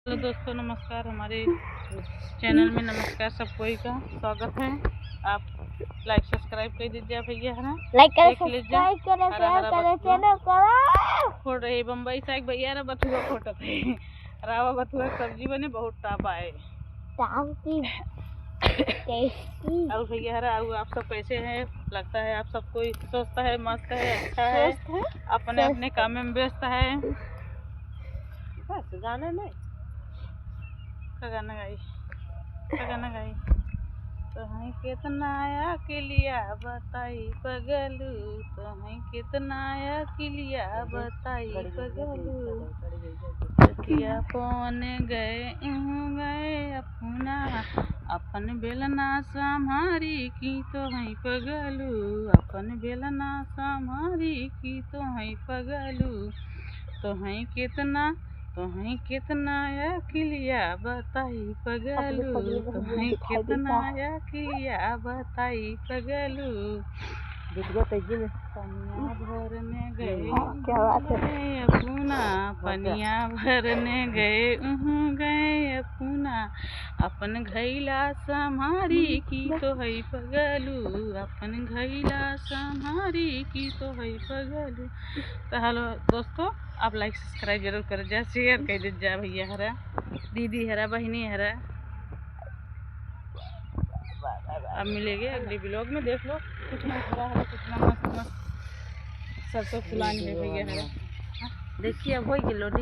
Hello दोस्तों, नमस्कार। हमारे चैनल में नमस्कार सब कोई का स्वागत है। आप लाइक सब्सक्राइब कर दीजिए भैया, है ना। लाइक करें, देख लीजिए, सब्सक्राइब करें, हरा शेयर हरा करें, बथुआ चैनल करो। फोड़ रही बम्बई साग भैया रा बथुआ फोटो थे। रावा बथुआ सब्जी बने बहुत टाप आए। टेस्टी। और भैया हरा आप सब कैसे हैं? लगता है आप सब कोई स्वस्थ है, मस्त है, अच्छा है, अपने अपने काम में व्यस्त है। बस गाना नहीं गाना गाई तो है कितना आया के लिया बताई पगलू, तो है कितना आया के लिया बताई पगलू। किया पौन गए अपना अपन बेलना संभारी की तो है पगलू, अपन बेलना संभारी की तो है पगलू। तो है कितना या किलिया बताई पगलू, तो है कितना या किलिया बताई पगलू। पनिया भरने गए अपना, पनिया भरने गए अपना, अपन घैला संभारी की तो है पगलू, अपन घैला संभारी की तो है पगलू। तो हेलो दोस्तों, आप लाइक सब्सक्राइब जरूर कर जा, शेयर कर दीजिए भैया हरा, दीदी हरा, बहनी हरा। अब मिलेंगे अगले ब्लॉग में। देख लो कितना हरा हरा, कितना मस्त मस्त सरसों फुलानी है भैया हरा। देखिए अब हो गई लोडिंग।